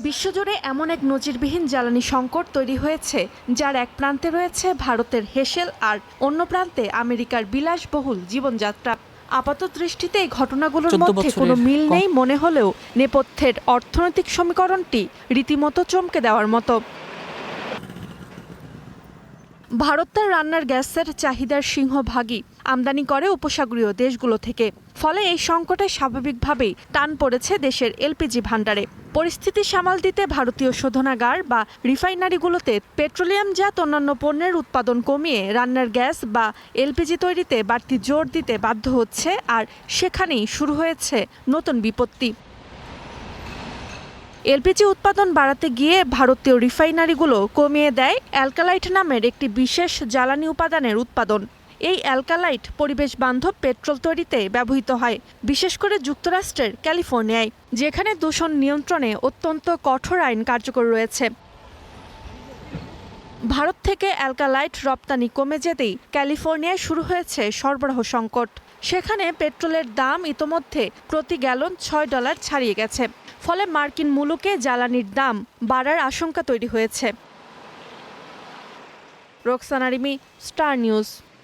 বিশ্বজুড়ে এমন এক নজিরবিহীন জ্বালানি সংকট তৈরি হয়েছে, যার এক প্রান্তে রয়েছে ভারতের হেসেল আর অন্য প্রান্তে আমেরিকার বিলাসবহুল জীবনযাত্রা। আপাত দৃষ্টিতে এই ঘটনাগুলোর মধ্যে কোনো মিল নেই মনে হলেও নেপথ্যের অর্থনৈতিক সমীকরণটি রীতিমতো চমকে দেওয়ার মতো। ভারত তার রান্নার গ্যাসের চাহিদার সিংহভাগই আমদানি করে উপসাগরীয় দেশগুলো থেকে। ফলে এই সংকটে স্বাভাবিকভাবেই টান পড়েছে দেশের এলপিজি ভাণ্ডারে। পরিস্থিতি সামাল দিতে ভারতীয় শোধনাগার বা রিফাইনারিগুলোতে পেট্রোলিয়ামজাত অন্যান্য পণ্যের উৎপাদন কমিয়ে রান্নার গ্যাস বা এলপিজি তৈরিতে বাড়তি জোর দিতে বাধ্য হচ্ছে, আর সেখানেই শুরু হয়েছে নতুন বিপত্তি। এলপিজি উৎপাদন বাড়াতে গিয়ে ভারতীয় রিফাইনারিগুলো কমিয়ে দেয় অ্যালকালাইট নামের একটি বিশেষ জ্বালানি উপাদানের উৎপাদন। এই অ্যালকালাইট পরিবেশ বান্ধব পেট্রোল তৈরিতে ব্যবহৃত হয়, বিশেষ করে যুক্তরাষ্ট্রের ক্যালিফোর্নিয়ায়, যেখানে দূষণ নিয়ন্ত্রণে অত্যন্ত কঠোর আইন কার্যকর রয়েছে। ভারত থেকে অ্যালকালাইট রপ্তানি কমে যেতেই ক্যালিফোর্নিয়ায় শুরু হয়েছে সরবরাহ সংকট। সেখানে পেট্রোলের দাম ইতোমধ্যে প্রতি গ্যালন $6 ছাড়িয়ে গেছে। ফলে মার্কিন মুলুকে জ্বালানির দাম বাড়ার আশঙ্কা তৈরি হয়েছে। Roksana Rimi, star news.